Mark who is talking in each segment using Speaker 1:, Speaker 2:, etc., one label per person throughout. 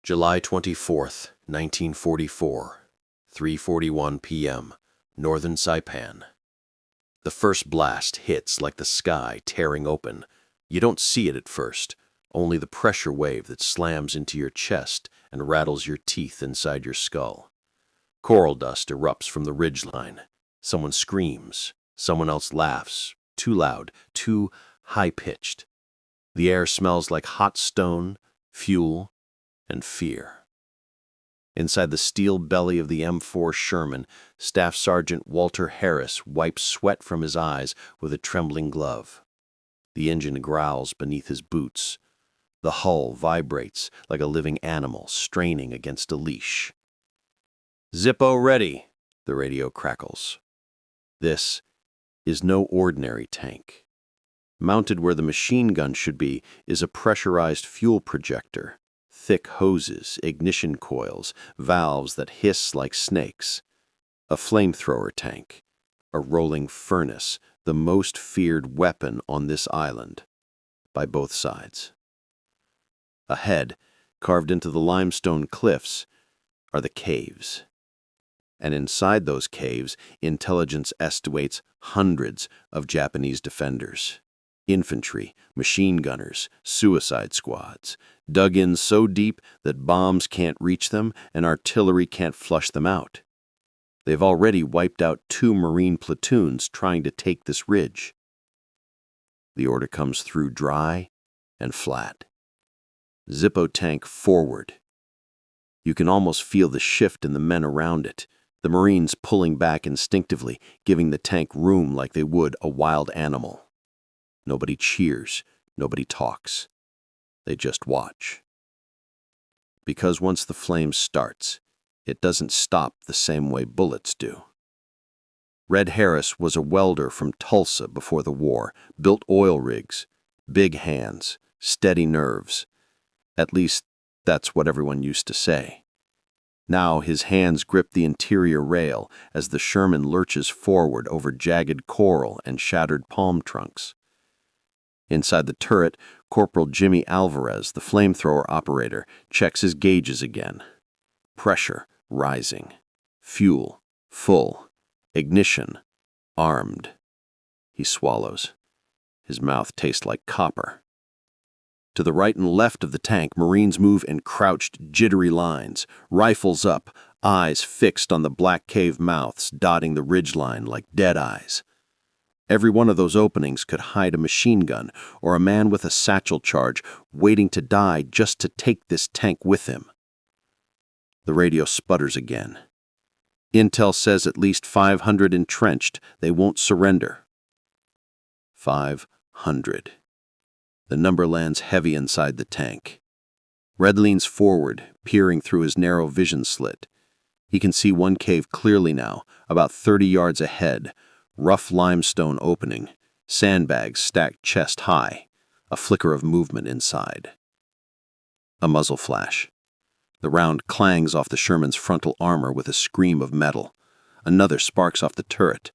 Speaker 1: July 24th, 1944, 3:41 p.m., northern Saipan. The first blast hits like the sky tearing open. You don't see it at first, only the pressure wave that slams into your chest and rattles your teeth inside your skull. Coral dust erupts from the ridgeline. Someone screams. Someone else laughs. Too loud, too high-pitched. The air smells like hot stone, fuel, and fear. Inside the steel belly of the M4 Sherman, Staff Sergeant Walter Harris wipes sweat from his eyes with a trembling glove. The engine growls beneath his boots. The hull vibrates like a living animal straining against a leash. "Zippo ready," the radio crackles. This is no ordinary tank. Mounted where the machine gun should be is a pressurized fuel projector. Thick hoses, ignition coils, valves that hiss like snakes. A flamethrower tank, a rolling furnace, the most feared weapon on this island, by both sides. Ahead, carved into the limestone cliffs, are the caves. And inside those caves, intelligence estimates hundreds of Japanese defenders. Infantry, machine gunners, suicide squads, dug in so deep that bombs can't reach them and artillery can't flush them out. They've already wiped out 2 Marine platoons trying to take this ridge. The order comes through dry and flat. Zippo Tank forward. You can almost feel the shift in the men around it, the Marines pulling back instinctively, giving the tank room like they would a wild animal. Nobody cheers, nobody talks. They just watch. Because once the flame starts, it doesn't stop the same way bullets do. Red Harris was a welder from Tulsa before the war, built oil rigs, big hands, steady nerves. At least, that's what everyone used to say. Now his hands grip the interior rail as the Sherman lurches forward over jagged coral and shattered palm trunks. Inside the turret, Corporal Jimmy Alvarez, the flamethrower operator, checks his gauges again. Pressure rising. Fuel full. Ignition armed. He swallows. His mouth tastes like copper. To the right and left of the tank, Marines move in crouched, jittery lines, rifles up, eyes fixed on the black cave mouths dotting the ridgeline like dead eyes. Every one of those openings could hide a machine gun or a man with a satchel charge waiting to die just to take this tank with him. The radio sputters again. Intel says at least 500 entrenched. They won't surrender. 500. The number lands heavy inside the tank. Red leans forward, peering through his narrow vision slit. He can see one cave clearly now, about 30 yards ahead. Rough limestone opening, sandbags stacked chest high, a flicker of movement inside. A muzzle flash. The round clangs off the Sherman's frontal armor with a scream of metal. Another sparks off the turret.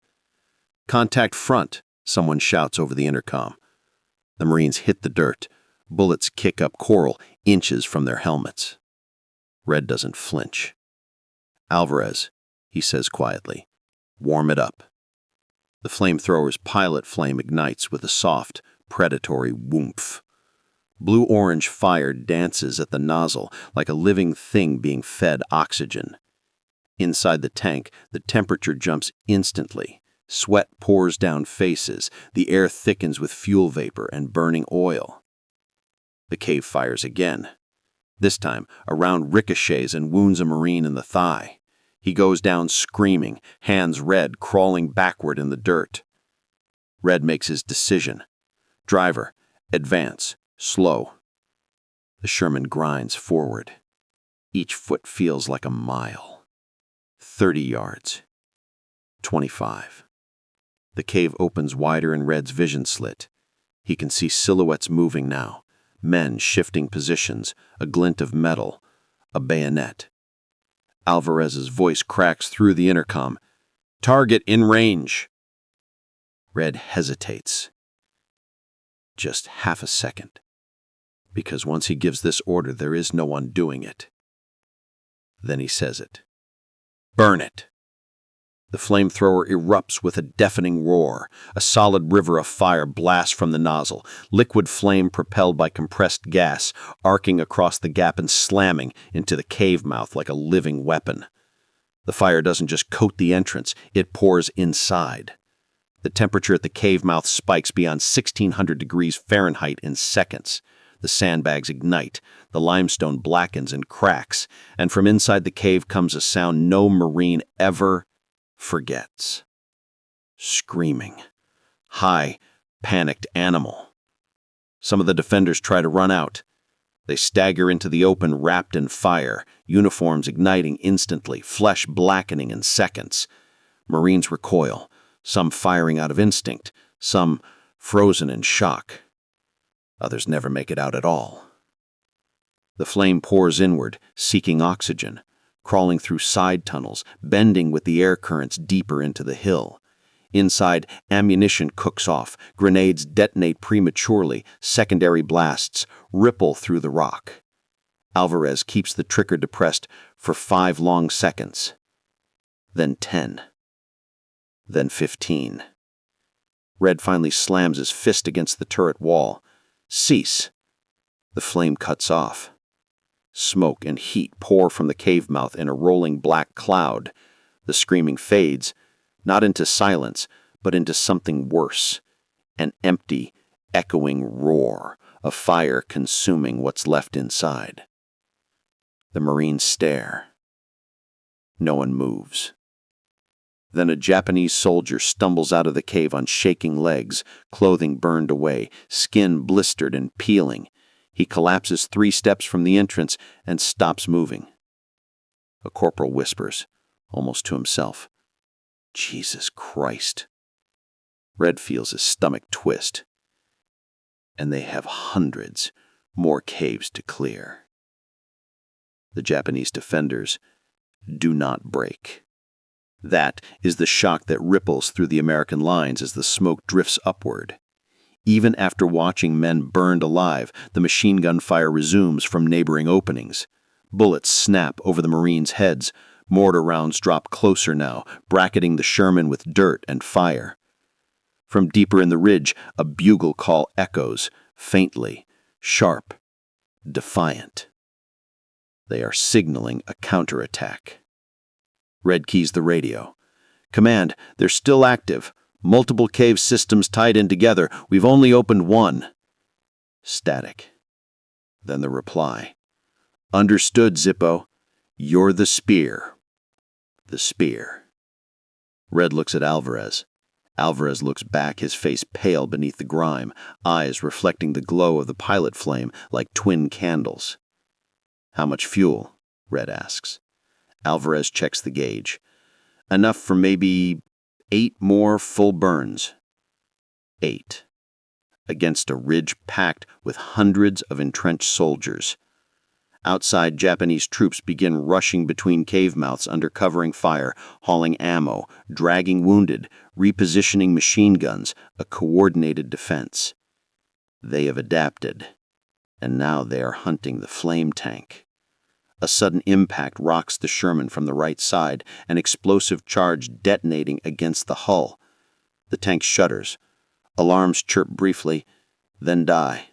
Speaker 1: "Contact front," someone shouts over the intercom. The Marines hit the dirt. Bullets kick up coral inches from their helmets. Red doesn't flinch. "Alvarez," he says quietly, "warm it up." The flamethrower's pilot flame ignites with a soft, predatory whoomph. Blue-orange fire dances at the nozzle like a living thing being fed oxygen. Inside the tank, the temperature jumps instantly. Sweat pours down faces. The air thickens with fuel vapor and burning oil. The cave fires again. This time, a round ricochets and wounds a Marine in the thigh. He goes down screaming, hands red, crawling backward in the dirt. Red makes his decision. Driver, advance, slow. The Sherman grinds forward. Each foot feels like a mile. 30 yards. 25. The cave opens wider in Red's vision slit. He can see silhouettes moving now, men shifting positions, a glint of metal, a bayonet. Alvarez's voice cracks through the intercom. "Target in range." Red hesitates. Just half a second. Because once he gives this order, there is no undoing it. Then he says it. "Burn it!" The flamethrower erupts with a deafening roar. A solid river of fire blasts from the nozzle, liquid flame propelled by compressed gas, arcing across the gap and slamming into the cave mouth like a living weapon. The fire doesn't just coat the entrance, it pours inside. The temperature at the cave mouth spikes beyond 1600 degrees Fahrenheit in seconds. The sandbags ignite, the limestone blackens and cracks, and from inside the cave comes a sound no Marine ever forgets. Screaming. High, panicked animal. Some of the defenders try to run out. They stagger into the open wrapped in fire, uniforms igniting instantly, flesh blackening in seconds. Marines recoil, some firing out of instinct, some frozen in shock. Others never make it out at all. The flame pours inward, seeking oxygen, crawling through side tunnels, bending with the air currents deeper into the hill. Inside, ammunition cooks off, grenades detonate prematurely, secondary blasts ripple through the rock. Alvarez keeps the trigger depressed for 5 long seconds. Then 10. Then 15. Red finally slams his fist against the turret wall. Cease. The flame cuts off. Smoke and heat pour from the cave mouth in a rolling black cloud. The screaming fades, not into silence, but into something worse. An empty, echoing roar of fire consuming what's left inside. The Marines stare. No one moves. Then a Japanese soldier stumbles out of the cave on shaking legs, clothing burned away, skin blistered and peeling. He collapses 3 steps from the entrance and stops moving. A corporal whispers, almost to himself, "Jesus Christ." Red feels his stomach twist. And they have hundreds more caves to clear. The Japanese defenders do not break. That is the shock that ripples through the American lines as the smoke drifts upward. Even after watching men burned alive, the machine gun fire resumes from neighboring openings. Bullets snap over the Marines' heads. Mortar rounds drop closer now, bracketing the Sherman with dirt and fire. From deeper in the ridge, a bugle call echoes, faintly, sharp, defiant. They are signaling a counterattack. Red keys the radio. "Command, they're still active. Multiple cave systems tied in together. We've only opened one." Static. Then the reply. "Understood, Zippo. You're the spear." The spear. Red looks at Alvarez. Alvarez looks back, his face pale beneath the grime, eyes reflecting the glow of the pilot flame like twin candles. "How much fuel?" Red asks. Alvarez checks the gauge. "Enough for maybe 8 more full burns." 8. Against a ridge packed with hundreds of entrenched soldiers. Outside, Japanese troops begin rushing between cave mouths under covering fire, hauling ammo, dragging wounded, repositioning machine guns, a coordinated defense. They have adapted, and now they are hunting the flame tank. A sudden impact rocks the Sherman from the right side, an explosive charge detonating against the hull. The tank shudders. Alarms chirp briefly, then die.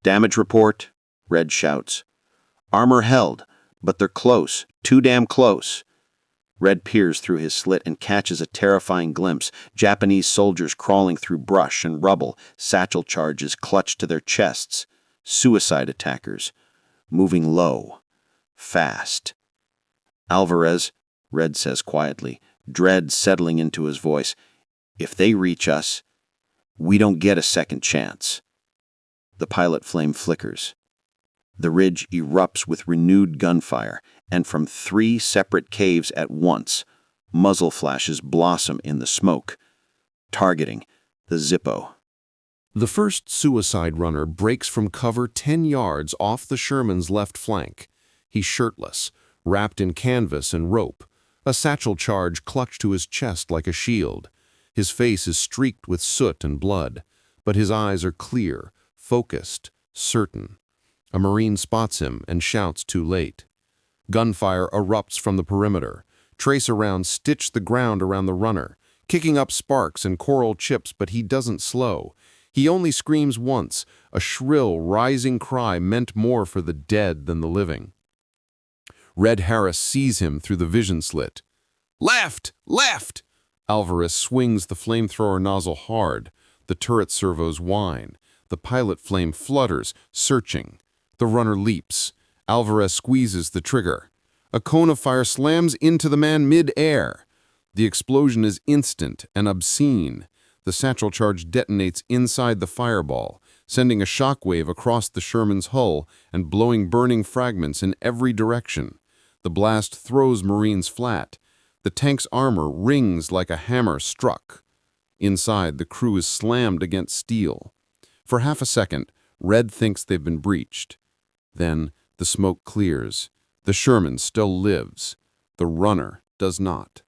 Speaker 1: "Damage report," Red shouts. "Armor held, but they're close, too damn close." Red peers through his slit and catches a terrifying glimpse. Japanese soldiers crawling through brush and rubble, satchel charges clutched to their chests. Suicide attackers, moving low. Fast. "Alvarez," Red says quietly, dread settling into his voice, "if they reach us, we don't get a second chance." The pilot flame flickers. The ridge erupts with renewed gunfire, and from 3 separate caves at once, muzzle flashes blossom in the smoke, targeting the Zippo.
Speaker 2: The first suicide runner breaks from cover 10 yards off the Sherman's left flank. He's shirtless, wrapped in canvas and rope, a satchel charge clutched to his chest like a shield. His face is streaked with soot and blood, but his eyes are clear, focused, certain. A Marine spots him and shouts too late. Gunfire erupts from the perimeter. Tracer rounds stitch the ground around the runner, kicking up sparks and coral chips, but he doesn't slow. He only screams once, a shrill, rising cry meant more for the dead than the living. Red Harris sees him through the vision slit. "Left! Left!" Alvarez swings the flamethrower nozzle hard. The turret servos whine. The pilot flame flutters, searching. The runner leaps. Alvarez squeezes the trigger. A cone of fire slams into the man mid-air. The explosion is instant and obscene. The satchel charge detonates inside the fireball, sending a shockwave across the Sherman's hull and blowing burning fragments in every direction. The blast throws Marines flat. The tank's armor rings like a hammer struck. Inside, the crew is slammed against steel. For half a second, Red thinks they've been breached. Then, the smoke clears. The Sherman still lives. The runner does not.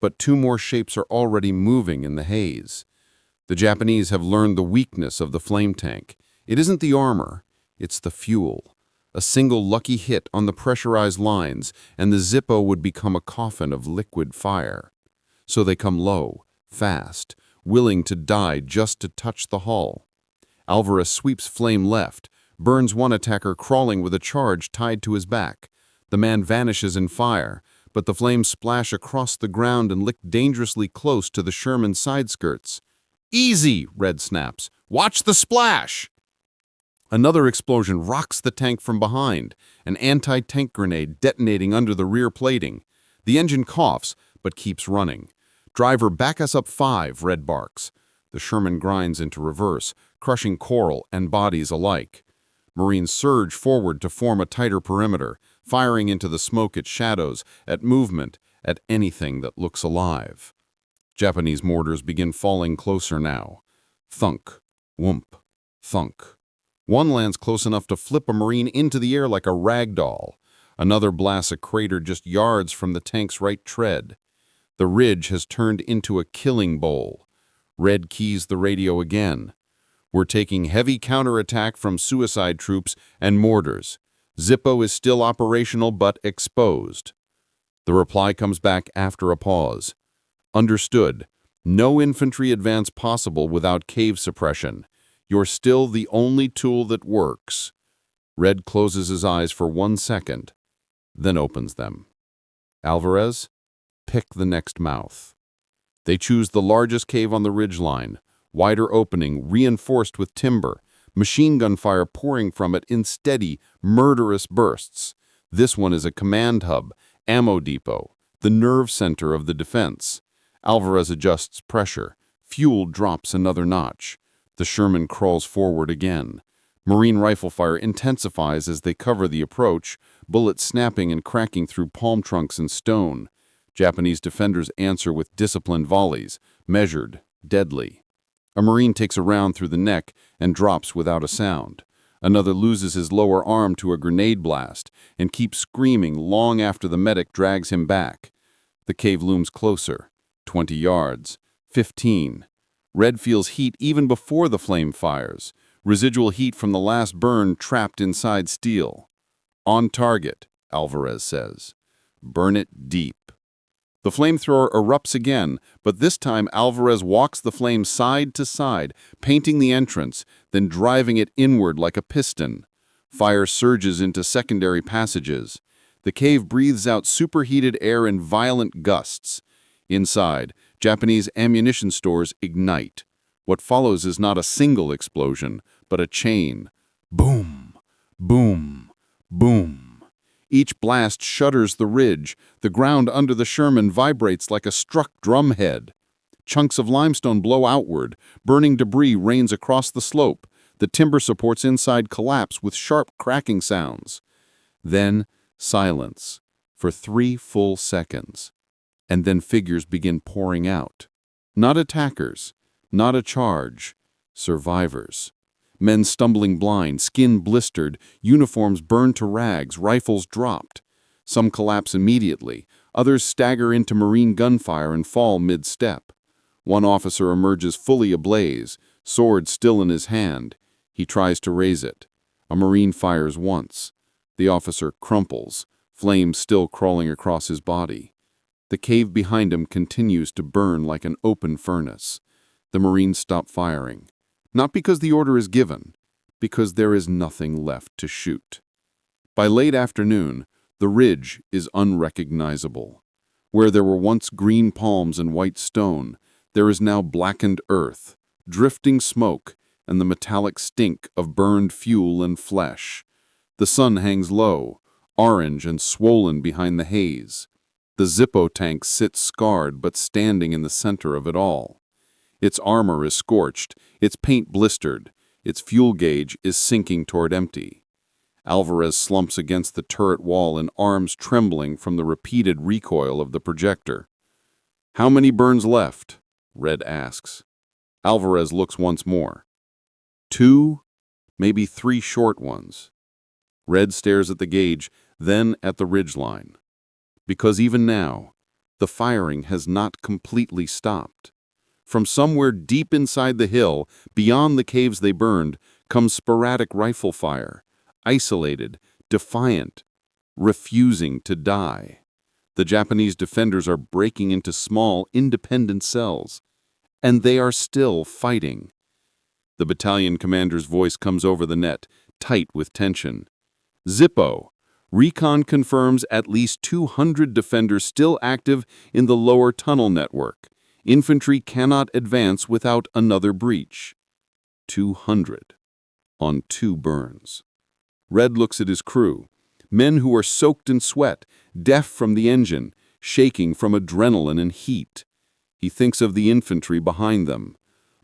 Speaker 2: But two more shapes are already moving in the haze. The Japanese have learned the weakness of the flame tank. It isn't the armor, it's the fuel. A single lucky hit on the pressurized lines, and the Zippo would become a coffin of liquid fire. So they come low, fast, willing to die just to touch the hull. Alvarez sweeps flame left, burns one attacker crawling with a charge tied to his back. The man vanishes in fire, but the flames splash across the ground and lick dangerously close to the Sherman's side skirts. "Easy," Red snaps. "Watch the splash!" Another explosion rocks the tank from behind, an anti-tank grenade detonating under the rear plating. The engine coughs, but keeps running. "Driver, back us up 5, Red barks. The Sherman grinds into reverse, crushing coral and bodies alike. Marines surge forward to form a tighter perimeter, firing into the smoke at shadows, at movement, at anything that looks alive. Japanese mortars begin falling closer now. Thunk, whoomp, thunk. One lands close enough to flip a Marine into the air like a rag doll. Another blasts a crater just yards from the tank's right tread. The ridge has turned into a killing bowl. Red keys the radio again. "We're taking heavy counterattack from suicide troops and mortars. Zippo is still operational but exposed." The reply comes back after a pause. "Understood. No infantry advance possible without cave suppression. You're still the only tool that works." Red closes his eyes for 1 second, then opens them. "Alvarez, pick the next mouth." They choose the largest cave on the ridgeline, wider opening reinforced with timber, machine gun fire pouring from it in steady, murderous bursts. This one is a command hub, ammo depot, the nerve center of the defense. Alvarez adjusts pressure. Fuel drops another notch. The Sherman crawls forward again. Marine rifle fire intensifies as they cover the approach, bullets snapping and cracking through palm trunks and stone. Japanese defenders answer with disciplined volleys, measured, deadly. A Marine takes a round through the neck and drops without a sound. Another loses his lower arm to a grenade blast and keeps screaming long after the medic drags him back. The cave looms closer. 20 yards. 15. Red feels heat even before the flame fires. Residual heat from the last burn trapped inside steel. "On target," Alvarez says. "Burn it deep." The flamethrower erupts again, but this time Alvarez walks the flame side to side, painting the entrance, then driving it inward like a piston. Fire surges into secondary passages. The cave breathes out superheated air in violent gusts. Inside, Japanese ammunition stores ignite. What follows is not a single explosion, but a chain. Boom, boom, boom. Each blast shudders the ridge. The ground under the Sherman vibrates like a struck drumhead. Chunks of limestone blow outward. Burning debris rains across the slope. The timber supports inside collapse with sharp cracking sounds. Then silence for 3 full seconds. And then figures begin pouring out. Not attackers, not a charge, survivors. Men stumbling blind, skin blistered, uniforms burned to rags, rifles dropped. Some collapse immediately. Others stagger into Marine gunfire and fall mid-step. One officer emerges fully ablaze, sword still in his hand. He tries to raise it. A Marine fires once. The officer crumples, flames still crawling across his body. The cave behind him continues to burn like an open furnace. The Marines stop firing, not because the order is given, because there is nothing left to shoot. By late afternoon, the ridge is unrecognizable. Where there were once green palms and white stone, there is now blackened earth, drifting smoke, and the metallic stink of burned fuel and flesh. The sun hangs low, orange and swollen behind the haze. The Zippo tank sits scarred but standing in the center of it all. Its armor is scorched, its paint blistered, its fuel gauge is sinking toward empty. Alvarez slumps against the turret wall in arms trembling from the repeated recoil of the projector. "How many burns left?" Red asks. Alvarez looks once more. 2, maybe 3 short ones. Red stares at the gauge, then at the ridgeline. Because even now, the firing has not completely stopped. From somewhere deep inside the hill, beyond the caves they burned, comes sporadic rifle fire, isolated, defiant, refusing to die. The Japanese defenders are breaking into small, independent cells, and they are still fighting. The battalion commander's voice comes over the net, tight with tension. "Zippo, recon confirms at least 200 defenders still active in the lower tunnel network. Infantry cannot advance without another breach." 200 on 2 burns. Red looks at his crew, men who are soaked in sweat, deaf from the engine, shaking from adrenaline and heat. He thinks of the infantry behind them,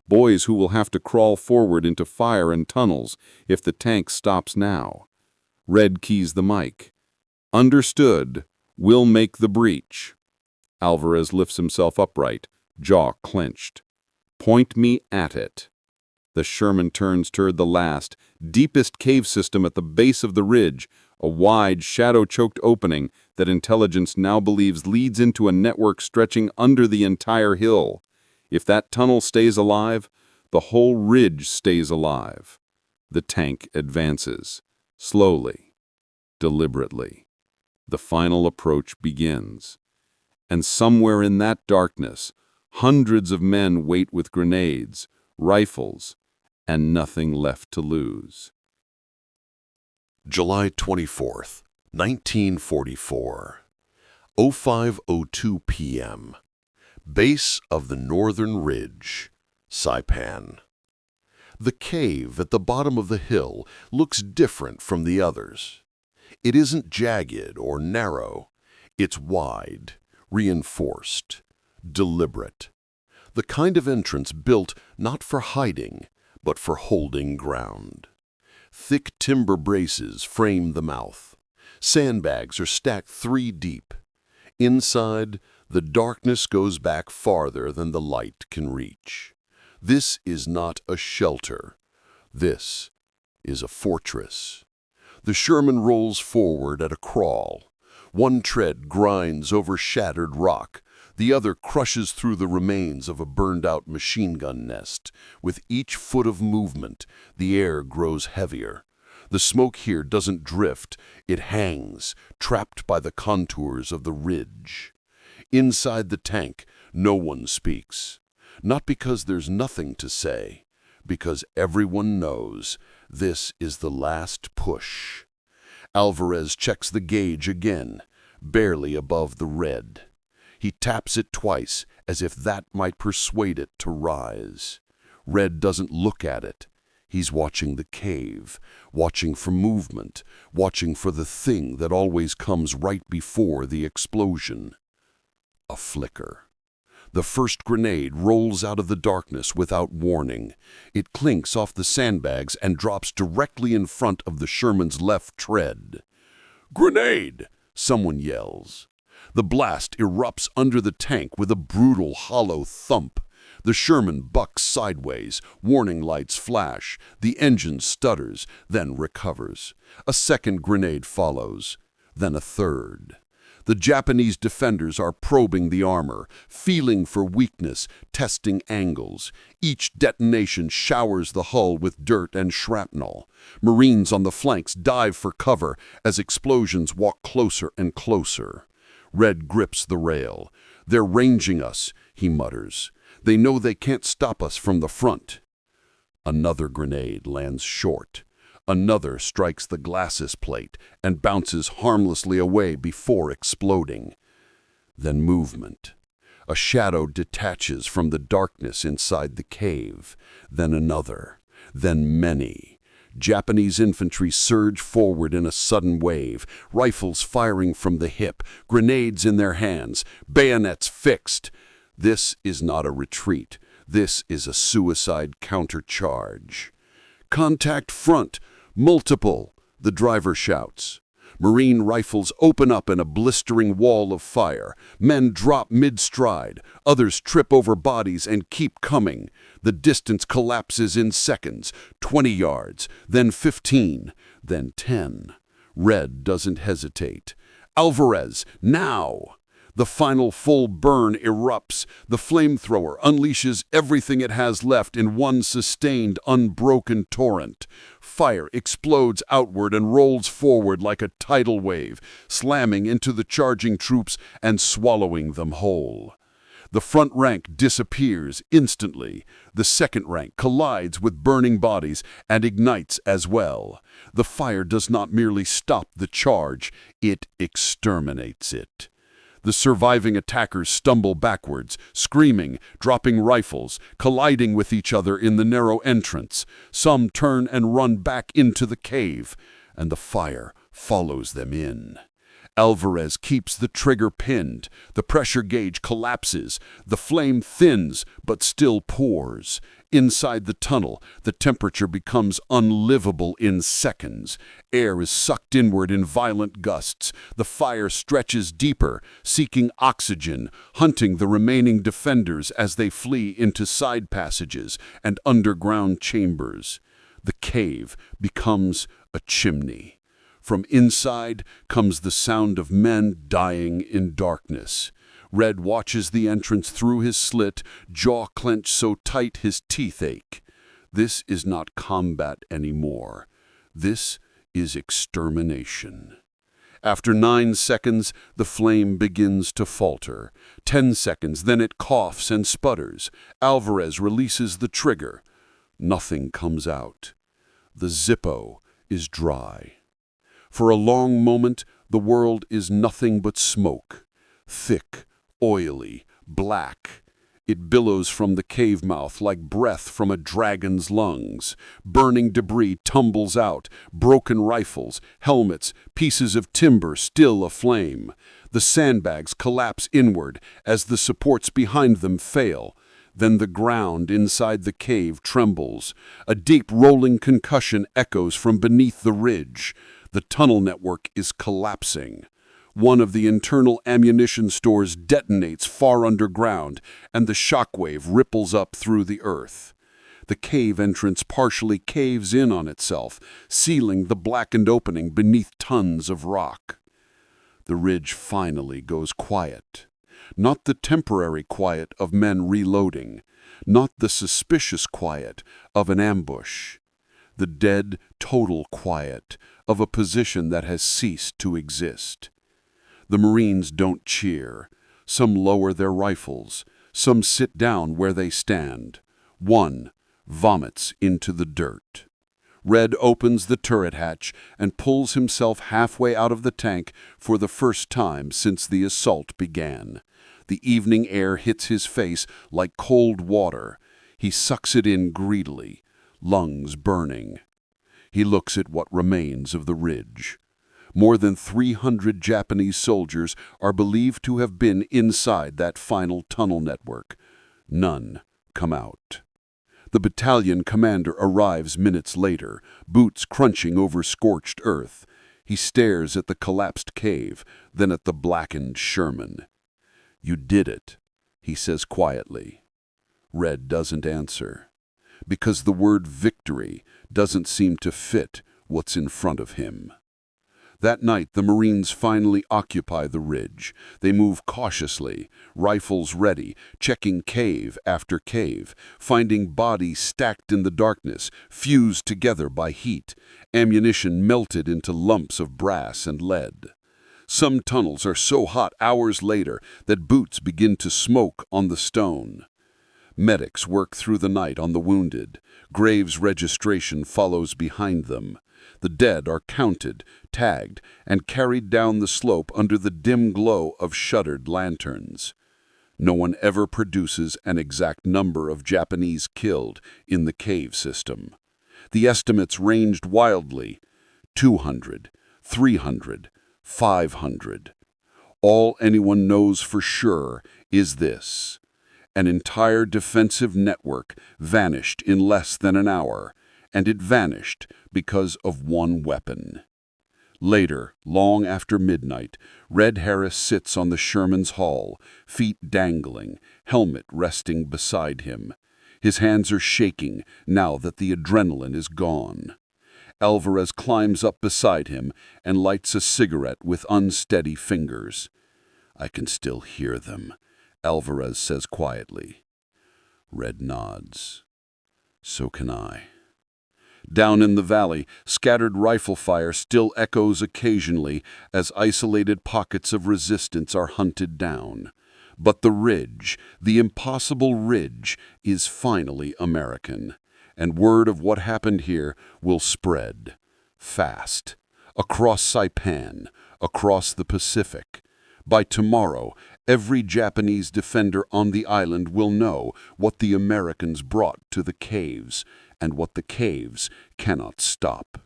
Speaker 2: boys who will have to crawl forward into fire and tunnels if the tank stops now. Red keys the mic. "Understood. We'll make the breach." Alvarez lifts himself upright, jaw clenched. "Point me at it." The Sherman turns toward the last, deepest cave system at the base of the ridge, a wide, shadow-choked opening that intelligence now believes leads into a network stretching under the entire hill. If that tunnel stays alive, the whole ridge stays alive. The tank advances, slowly, deliberately. The final approach begins. And somewhere in that darkness, hundreds of men wait with grenades, rifles, and nothing left to lose.
Speaker 1: July 24th, 1944, 05:02 p.m. Base of the Northern Ridge, Saipan. The cave at the bottom of the hill looks different from the others. It isn't jagged or narrow. It's wide, reinforced, deliberate. The kind of entrance built not for hiding, but for holding ground. Thick timber braces frame the mouth. Sandbags are stacked 3 deep. Inside, the darkness goes back farther than the light can reach. This is not a shelter. This is a fortress. The Sherman rolls forward at a crawl. One tread grinds over shattered rock. The other crushes through the remains of a burned-out machine gun nest. With each foot of movement, the air grows heavier. The smoke here doesn't drift. It hangs, trapped by the contours of the ridge. Inside the tank, no one speaks. Not because there's nothing to say, because everyone knows this is the last push. Alvarez checks the gauge again, barely above the red. He taps it twice, as if that might persuade it to rise. Red doesn't look at it. He's watching the cave, watching for movement, watching for the thing that always comes right before the explosion. A flicker. The first grenade rolls out of the darkness without warning. It clinks off the sandbags and drops directly in front of the Sherman's left tread. "Grenade!" someone yells. The blast erupts under the tank with a brutal, hollow thump. The Sherman bucks sideways, warning lights flash, the engine stutters, then recovers. A second grenade follows, then a third.
Speaker 3: The Japanese defenders are probing the armor, feeling for weakness, testing angles. Each detonation showers the hull with dirt and shrapnel. Marines on the flanks dive for cover as explosions walk closer and closer. Red grips the rail. "They're ranging us," he mutters. "They know they can't stop us from the front." Another grenade lands short. Another strikes the glacis plate and bounces harmlessly away before exploding. Then movement. A shadow detaches from the darkness inside the cave. Then another. Then many. Japanese infantry surge forward in a sudden wave, rifles firing from the hip, grenades in their hands, bayonets fixed. This is not a retreat. This is a suicide countercharge. "Contact front! Multiple!" the driver shouts. Marine rifles open up in a blistering wall of fire. Men drop mid-stride. Others trip over bodies and keep coming. The distance collapses in seconds. 20 yards, then 15, then 10. Red doesn't hesitate. "Alvarez, now!" The final full burn erupts. The flamethrower unleashes everything it has left in one sustained, unbroken torrent. Fire explodes outward and rolls forward like a tidal wave, slamming into the charging troops and swallowing them whole. The front rank disappears instantly. The second rank collides with burning bodies and ignites as well. The fire does not merely stop the charge, it exterminates it. The surviving attackers stumble backwards, screaming, dropping rifles, colliding with each other in the narrow entrance. Some turn and run back into the cave, and the fire follows them in. Alvarez keeps the trigger pinned. The pressure gauge collapses. The flame thins, but still pours. Inside the tunnel, the temperature becomes unlivable in seconds. Air is sucked inward in violent gusts. The fire stretches deeper, seeking oxygen, hunting the remaining defenders as they flee into side passages and underground chambers. The cave becomes a chimney. From inside comes the sound of men dying in darkness. Red watches the entrance through his slit, jaw clenched so tight his teeth ache. This is not combat anymore. This is extermination. After 9 seconds, the flame begins to falter. 10 seconds, then it coughs and sputters. Alvarez releases the trigger. Nothing comes out. The Zippo is dry. For a long moment, the world is nothing but smoke. Thick, oily, black. It billows from the cave mouth like breath from a dragon's lungs. Burning debris tumbles out, broken rifles, helmets, pieces of timber still aflame. The sandbags collapse inward as the supports behind them fail. Then the ground inside the cave trembles. A deep rolling concussion echoes from beneath the ridge. The tunnel network is collapsing. One of the internal ammunition stores detonates far underground, and the shockwave ripples up through the earth. The cave entrance partially caves in on itself, sealing the blackened opening beneath tons of rock. The ridge finally goes quiet. Not the temporary quiet of men reloading, not the suspicious quiet of an ambush. The dead, total quiet of a position that has ceased to exist. The Marines don't cheer. Some lower their rifles. Some sit down where they stand. One vomits into the dirt. Red opens the turret hatch and pulls himself halfway out of the tank for the first time since the assault began. The evening air hits his face like cold water. He sucks it in greedily, lungs burning. He looks at what remains of the ridge. More than 300 Japanese soldiers are believed to have been inside that final tunnel network. None come out. The battalion commander arrives minutes later, boots crunching over scorched earth. He stares at the collapsed cave, then at the blackened Sherman. "You did it," he says quietly. Red doesn't answer, because the word victory doesn't seem to fit what's in front of him. That night, the Marines finally occupy the ridge. They move cautiously, rifles ready, checking cave after cave, finding bodies stacked in the darkness, fused together by heat, ammunition melted into lumps of brass and lead. Some tunnels are so hot hours later that boots begin to smoke on the stone. Medics work through the night on the wounded. Graves registration follows behind them. The dead are counted, tagged, and carried down the slope under the dim glow of shuttered lanterns. No one ever produces an exact number of Japanese killed in the cave system. The estimates ranged wildly: 200, 300, 500. All anyone knows for sure is this: an entire defensive network vanished in less than an hour, and it vanished because of one weapon. Later, long after midnight, Red Harris sits on the Sherman's hull, feet dangling, helmet resting beside him. His hands are shaking now that the adrenaline is gone. Alvarez climbs up beside him and lights a cigarette with unsteady fingers. "I can still hear them," Alvarez says quietly. Red nods. "So can I." Down in the valley, scattered rifle fire still echoes occasionally as isolated pockets of resistance are hunted down. But the ridge, the impossible ridge, is finally American, and word of what happened here will spread fast, across Saipan, across the Pacific. By tomorrow, every Japanese defender on the island will know what the Americans brought to the caves, and what the caves cannot stop.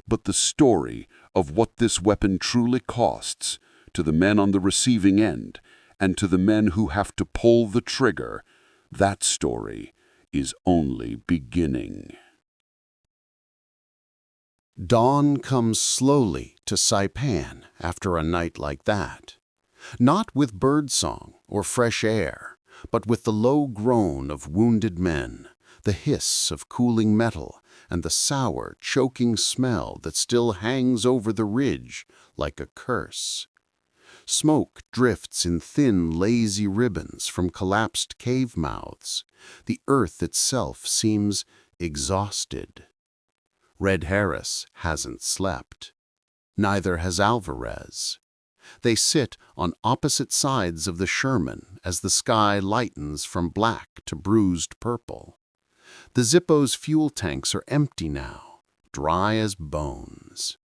Speaker 3: But the story of what this weapon truly costs, to the men on the receiving end, and to the men who have to pull the trigger, that story is only beginning.
Speaker 2: Dawn comes slowly to Saipan after a night like that. Not with birdsong or fresh air, but with the low groan of wounded men, the hiss of cooling metal, and the sour, choking smell that still hangs over the ridge like a curse. Smoke drifts in thin, lazy ribbons from collapsed cave mouths. The earth itself seems exhausted. Red Harris hasn't slept. Neither has Alvarez. They sit on opposite sides of the Sherman as the sky lightens from black to bruised purple. The Zippo's fuel tanks are empty now, dry as bones.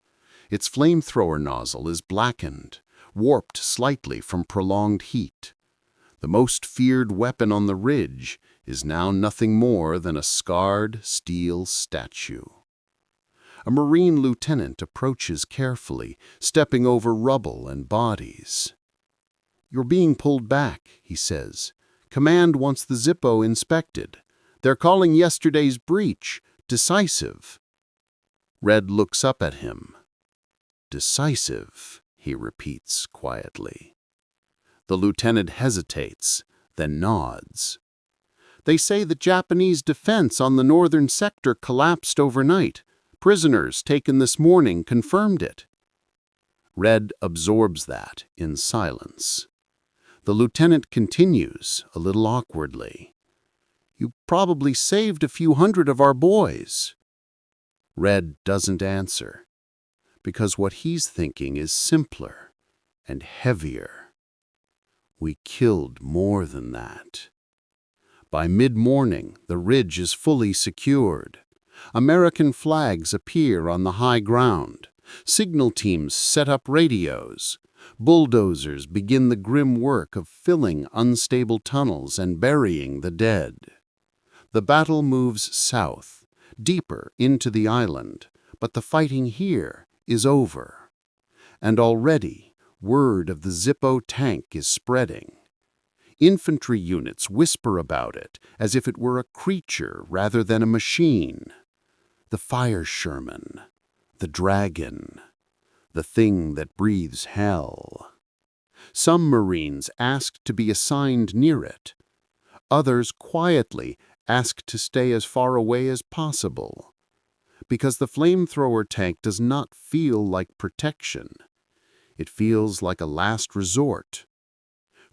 Speaker 2: Its flamethrower nozzle is blackened, warped slightly from prolonged heat. The most feared weapon on the ridge is now nothing more than a scarred steel statue. A Marine lieutenant approaches carefully, stepping over rubble and bodies. "You're being pulled back," he says. "Command wants the Zippo inspected. They're calling yesterday's breach decisive." Red looks up at him. "Decisive," he repeats quietly. The lieutenant hesitates, then nods. "They say the Japanese defense on the northern sector collapsed overnight. Prisoners taken this morning confirmed it." Red absorbs that in silence. The lieutenant continues, a little awkwardly. "You probably saved a few hundred of our boys." Red doesn't answer, because what he's thinking is simpler and heavier. We killed more than that. By mid-morning, the ridge is fully secured. American flags appear on the high ground. Signal teams set up radios. Bulldozers begin the grim work of filling unstable tunnels and burying the dead. The battle moves south, deeper into the island, but the fighting here is over. And already, word of the Zippo Tank is spreading. Infantry units whisper about it as if it were a creature rather than a machine. The fire Sherman, the dragon, the thing that breathes hell. Some Marines ask to be assigned near it. Others quietly ask to stay as far away as possible. because the flamethrower tank does not feel like protection. It feels like a last resort.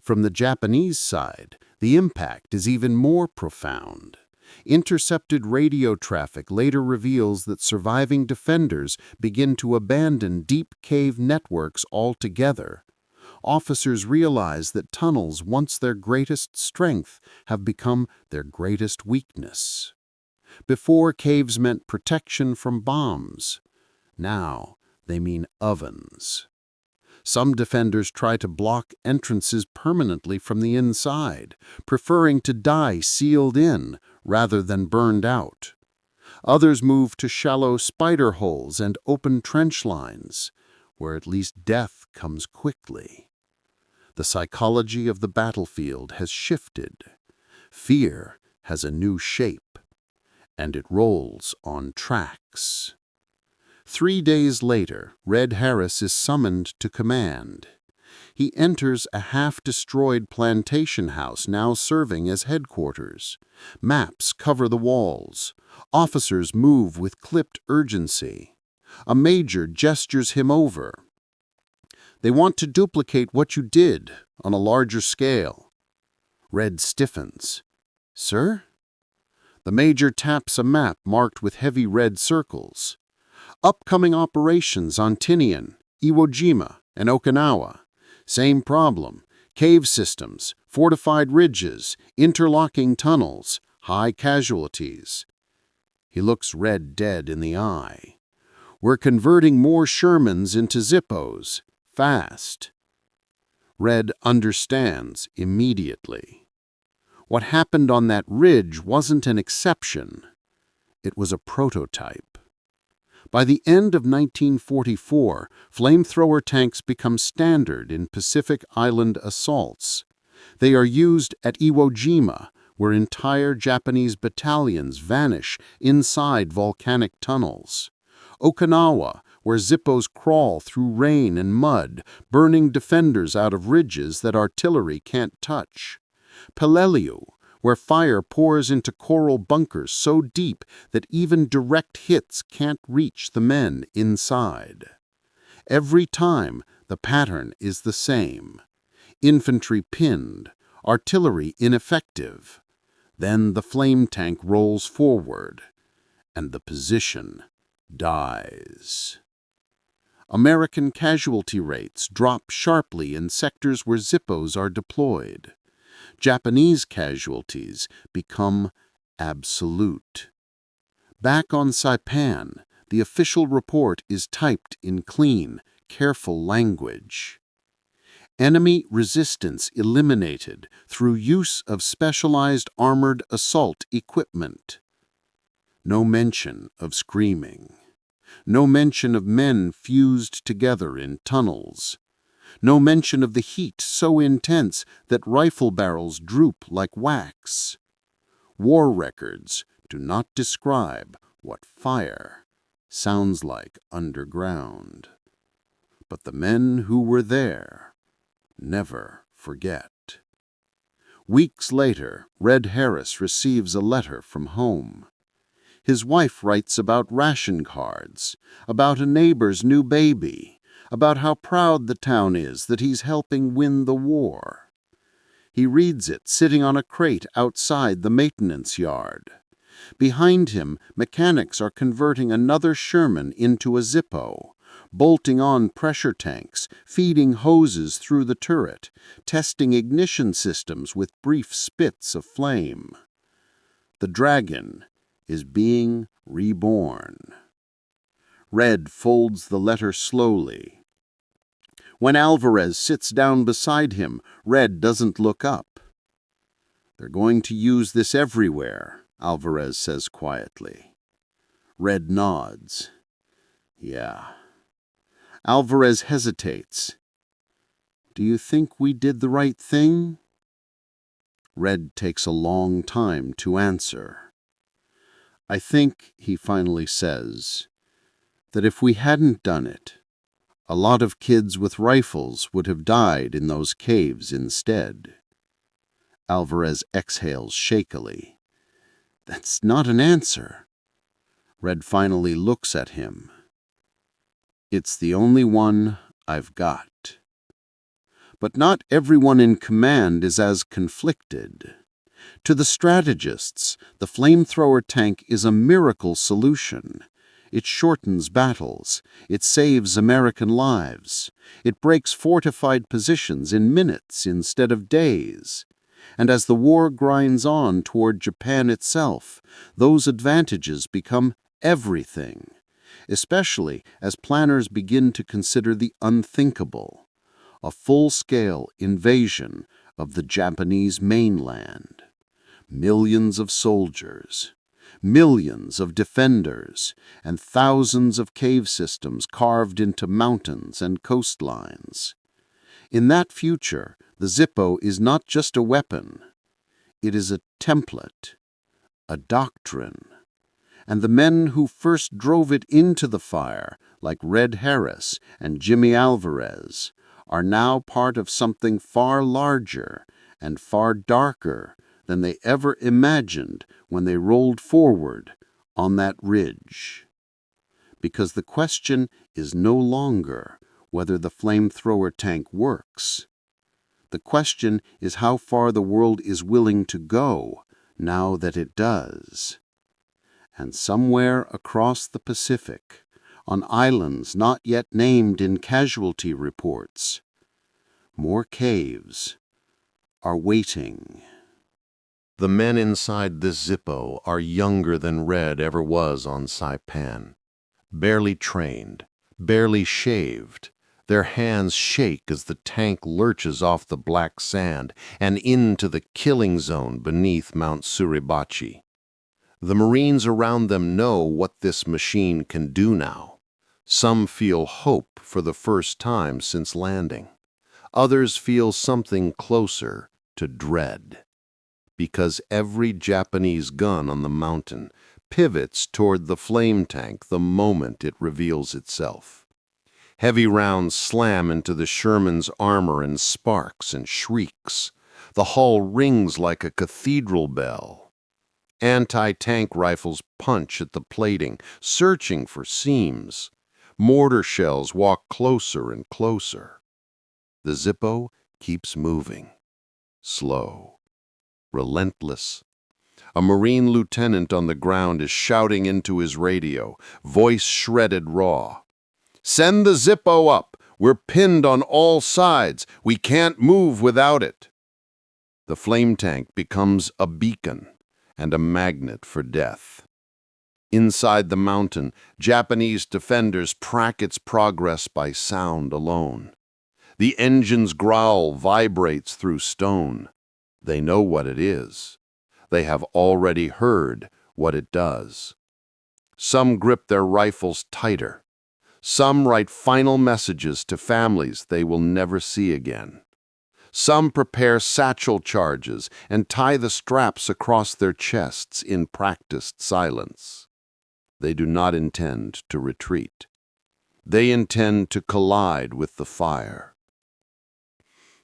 Speaker 2: From the Japanese side, the impact is even more profound. Intercepted radio traffic later reveals that surviving defenders begin to abandon deep cave networks altogether. Officers realize that tunnels, once their greatest strength, have become their greatest weakness. Before, caves meant protection from bombs. Now, they mean ovens. Some defenders try to block entrances permanently from the inside, preferring to die sealed in rather than burned out. Others move to shallow spider holes and open trench lines, where at least death comes quickly. The psychology of the battlefield has shifted. Fear has a new shape, and it rolls on tracks. 3 days later, Red Harris is summoned to command. He enters a half-destroyed plantation house now serving as headquarters. Maps cover the walls. Officers move with clipped urgency. A major gestures him over. "They want to duplicate what you did on a larger scale." Red stiffens. "Sir?" The major taps a map marked with heavy red circles. "Upcoming operations on Tinian, Iwo Jima, and Okinawa. Same problem. Cave systems, fortified ridges, interlocking tunnels, high casualties." He looks Red dead in the eye. "We're converting more Shermans into Zippos. Fast." Red understands immediately. What happened on that ridge wasn't an exception. It was a prototype. By the end of 1944, flamethrower tanks become standard in Pacific Island assaults. They are used at Iwo Jima, where entire Japanese battalions vanish inside volcanic tunnels. Okinawa, where Zippos crawl through rain and mud, burning defenders out of ridges that artillery can't touch. Peleliu, where fire pours into coral bunkers so deep that even direct hits can't reach the men inside. Every time, the pattern is the same. Infantry pinned, artillery ineffective. Then the flame tank rolls forward, and the position dies. American casualty rates drop sharply in sectors where Zippos are deployed. Japanese casualties become absolute. Back on Saipan, the official report is typed in clean, careful language. Enemy resistance eliminated through use of specialized armored assault equipment. No mention of screaming. No mention of men fused together in tunnels. No mention of the heat so intense that rifle barrels droop like wax. War records do not describe what fire sounds like underground. But the men who were there never forget. Weeks later, Red Harris receives a letter from home. His wife writes about ration cards, about a neighbor's new baby, about how proud the town is that he's helping win the war. He reads it sitting on a crate outside the maintenance yard. Behind him, mechanics are converting another Sherman into a Zippo, bolting on pressure tanks, feeding hoses through the turret, testing ignition systems with brief spits of flame. The dragon is being reborn. Red folds the letter slowly. When Alvarez sits down beside him, Red doesn't look up. "They're going to use this everywhere," Alvarez says quietly. Red nods. "Yeah." Alvarez hesitates. "Do you think we did the right thing?" Red takes a long time to answer. "I think," he finally says, "that if we hadn't done it, a lot of kids with rifles would have died in those caves instead." Alvarez exhales shakily. "That's not an answer."
Speaker 3: Red finally looks at him. It's the only one I've got. But not everyone in command is as conflicted. To the strategists, the flamethrower tank is a miracle solution. It shortens battles. It saves American lives. It breaks fortified positions in minutes instead of days. And as the war grinds on toward Japan itself, those advantages become everything, especially as planners begin to consider the unthinkable, a full-scale invasion of the Japanese mainland. Millions of soldiers, millions of defenders, and thousands of cave systems carved into mountains and coastlines. In that future, the Zippo is not just a weapon. It is a template, a doctrine. And the men who first drove it into the fire, like Red Harris and Jimmy Alvarez, are now part of something far larger and far darker than they ever imagined when they rolled forward on that ridge. Because the question is no longer whether the flamethrower tank works. The question is how far the world is willing to go now that it does. And somewhere across the Pacific, on islands not yet named in casualty reports, more caves are waiting.
Speaker 2: The men inside this Zippo are younger than Red ever was on Saipan. Barely trained, barely shaved, their hands shake as the tank lurches off the black sand and into the killing zone beneath Mount Suribachi. The Marines around them know what this machine can do now. Some feel hope for the first time since landing. Others feel something closer to dread. Because every Japanese gun on the mountain pivots toward the flame tank the moment it reveals itself. Heavy rounds slam into the Sherman's armor in sparks and shrieks. The hull rings like a cathedral bell. Anti-tank rifles punch at the plating, searching for seams. Mortar shells walk closer and closer. The Zippo keeps moving. Slow. Relentless. A Marine lieutenant on the ground is shouting into his radio, voice shredded raw. "Send the Zippo up! We're pinned on all sides! We can't move without it!" The flame tank becomes a beacon and a magnet for death. Inside the mountain, Japanese defenders track its progress by sound alone. The engine's growl vibrates through stone. They know what it is. They have already heard what it does. Some grip their rifles tighter. Some write final messages to families they will never see again. Some prepare satchel charges and tie the straps across their chests in practiced silence. They do not intend to retreat. They intend to collide with the fire.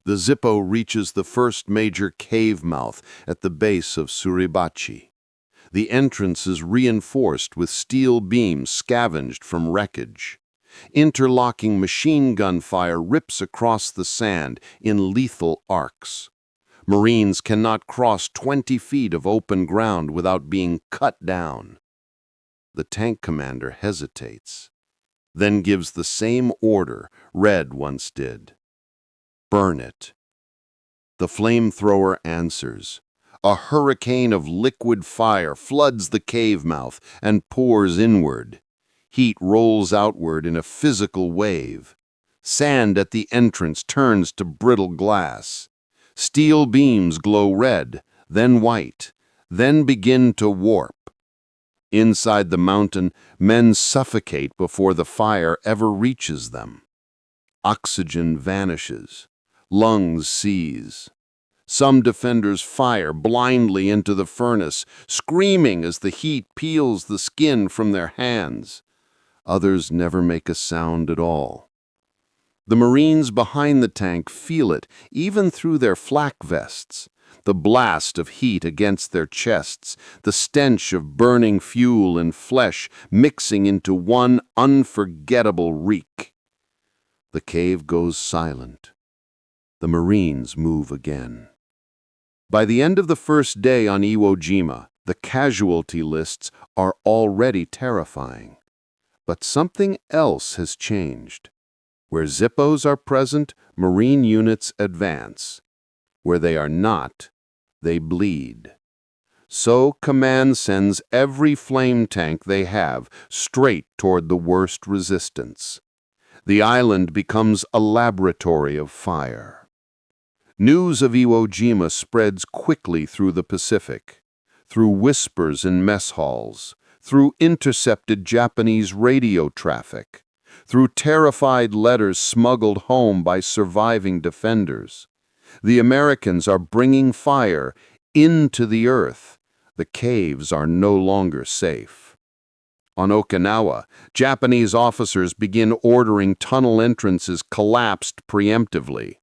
Speaker 2: The Zippo reaches the first major cave mouth at the base of Suribachi. The entrance is reinforced with steel beams scavenged from wreckage. Interlocking machine gun fire rips across the sand in lethal arcs. Marines cannot cross 20 feet of open ground without being cut down. The tank commander hesitates, then gives the same order Red once did. "Burn it." The flamethrower answers. A hurricane of liquid fire floods the cave mouth and pours inward. Heat rolls outward in a physical wave. Sand at the entrance turns to brittle glass. Steel beams glow red, then white, then begin to warp. Inside the mountain, men suffocate before the fire ever reaches them. Oxygen vanishes. Lungs seize. Some defenders fire blindly into the furnace, screaming as the heat peels the skin from their hands. Others never make a sound at all. The Marines behind the tank feel it, even through their flak vests.
Speaker 3: The blast of heat against their chests, the stench of burning fuel and flesh mixing into one unforgettable reek. The cave goes silent. The Marines move again. By the end of the first day on Iwo Jima, the casualty lists are already terrifying. But something else has changed. Where Zippos are present, Marine units advance. Where they are not, they bleed. So command sends every flame tank they have straight toward the worst resistance. The island becomes a laboratory of fire. News of Iwo Jima spreads quickly through the Pacific, through whispers in mess halls, through intercepted Japanese radio traffic, through terrified letters smuggled home by surviving defenders. The Americans are bringing fire into the earth. The caves are no longer safe. On Okinawa, Japanese officers begin ordering tunnel entrances collapsed preemptively.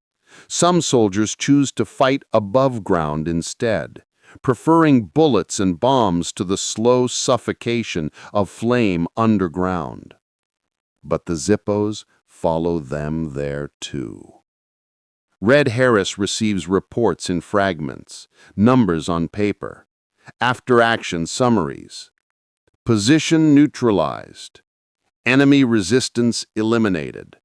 Speaker 3: Some soldiers choose to fight above ground instead, preferring bullets and bombs to the slow suffocation of flame underground. But the Zippos follow them there too. Red Harris receives reports in fragments, numbers on paper, after-action summaries. Position neutralized. Enemy resistance eliminated.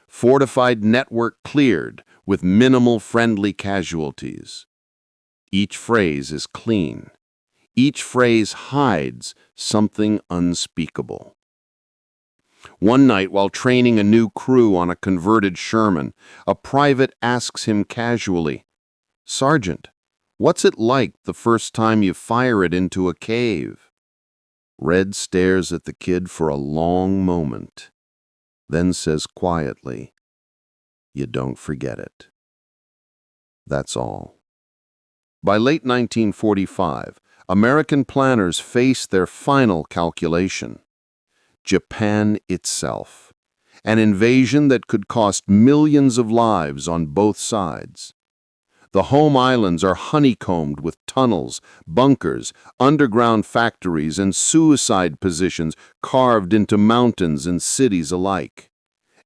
Speaker 3: Fortified network cleared with minimal friendly casualties. Each phrase is clean. Each phrase hides something unspeakable. One night, while training a new crew on a converted Sherman, a private asks him casually, "Sergeant, what's it like the first time you fire it into a cave?" Red stares at the kid for a long moment, then says quietly, "You don't forget it." That's all. By late 1945, American planners face their final calculation. Japan itself. An invasion that could cost millions of lives on both sides. The home islands are honeycombed with tunnels, bunkers, underground factories, and suicide positions carved into mountains and cities alike.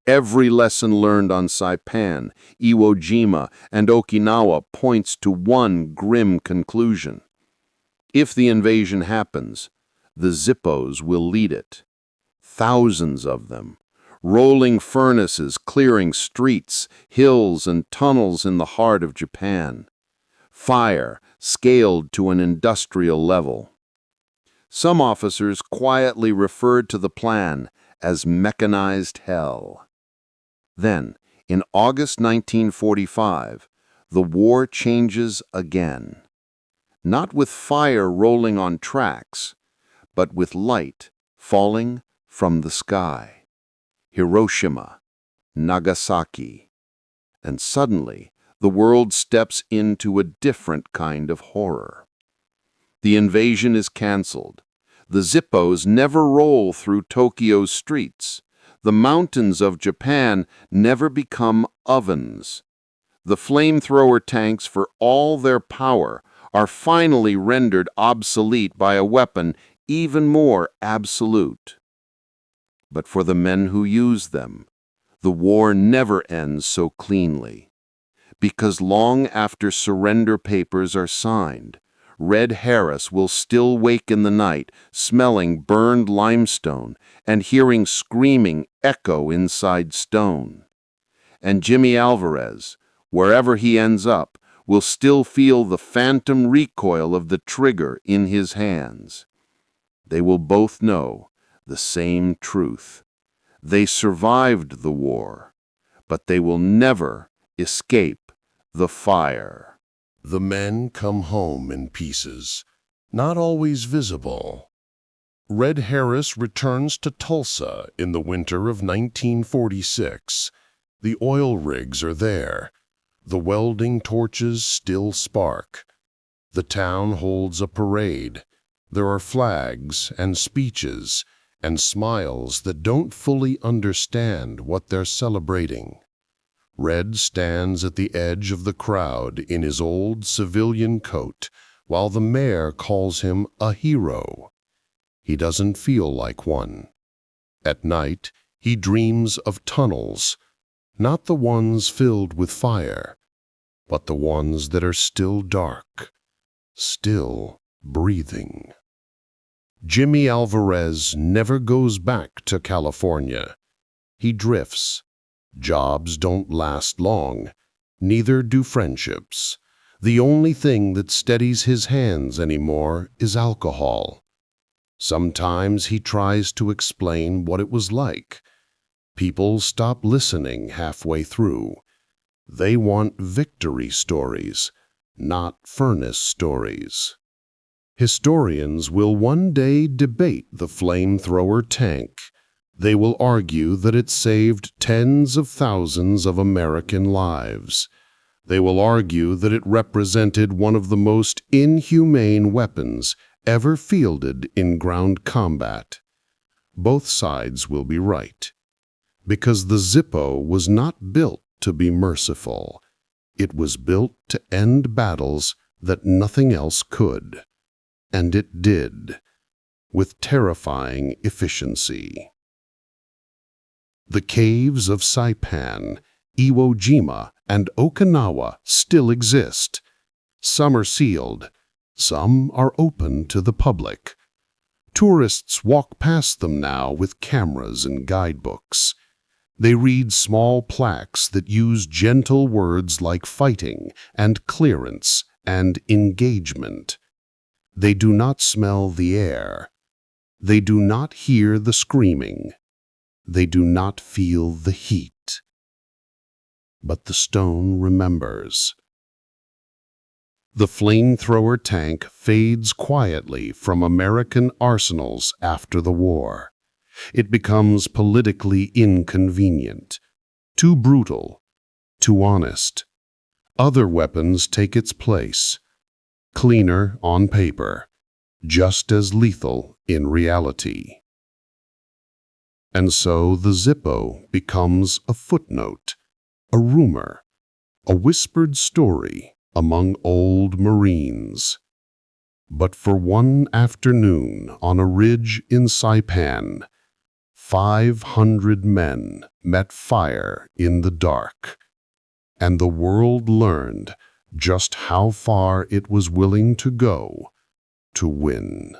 Speaker 3: Every lesson learned on Saipan, Iwo Jima, and Okinawa points to one grim conclusion. If the invasion happens, the Zippos will lead it. Thousands of them, rolling furnaces clearing streets, hills, and tunnels in the heart of Japan. Fire scaled to an industrial level. Some officers quietly referred to the plan as mechanized hell. Then, in August 1945, the war changes again. Not with fire rolling on tracks, but with light falling from the sky. Hiroshima, Nagasaki. And suddenly, the world steps into a different kind of horror. The invasion is canceled. The Zippos never roll through Tokyo's streets. The mountains of Japan never become ovens. The flamethrower tanks, for all their power, are finally rendered obsolete by a weapon even more absolute. But for the men who use them, the war never ends so cleanly. Because long after surrender papers are signed, Red Harris will still wake in the night, smelling burned limestone and hearing screaming echo inside stone. And Jimmy Alvarez, wherever he ends up, will still feel the phantom recoil of the trigger in his hands. They will both know the same truth. They survived the war, but they will never escape the fire.
Speaker 4: The men come home in pieces, not always visible. Red Harris returns to Tulsa in the winter of 1946. The oil rigs are there. The welding torches still spark. The town holds a parade. There are flags and speeches and smiles that don't fully understand what they're celebrating. Red stands at the edge of the crowd in his old civilian coat, while the mayor calls him a hero. He doesn't feel like one. At night, he dreams of tunnels, not the ones filled with fire, but the ones that are still dark, still breathing. Jimmy Alvarez never goes back to California. He drifts. Jobs don't last long, neither do friendships. The only thing that steadies his hands anymore is alcohol. Sometimes he tries to explain what it was like. People stop listening halfway through. They want victory stories, not furnace stories. Historians will one day debate the Flamethrower Tank. They will argue that it saved tens of thousands of American lives. They will argue that it represented one of the most inhumane weapons ever fielded in ground combat. Both sides will be right, because the Zippo was not built to be merciful. It was built to end battles that nothing else could. And it did, with terrifying efficiency. The caves of Saipan, Iwo Jima, and Okinawa still exist. Some are sealed, some are open to the public. Tourists walk past them now with cameras and guidebooks. They read small plaques that use gentle words like fighting and clearance and engagement. They do not smell the air. They do not hear the screaming. They do not feel the heat. But the stone remembers. The Flamethrower Tank fades quietly from American arsenals after the war. It becomes politically inconvenient, too brutal, too honest. Other weapons take its place, cleaner on paper, just as lethal in reality. And so the Zippo becomes a footnote, a rumor, a whispered story among old Marines. But for one afternoon on a ridge in Saipan, 500 men met fire in the dark, and the world learned just how far it was willing to go to win.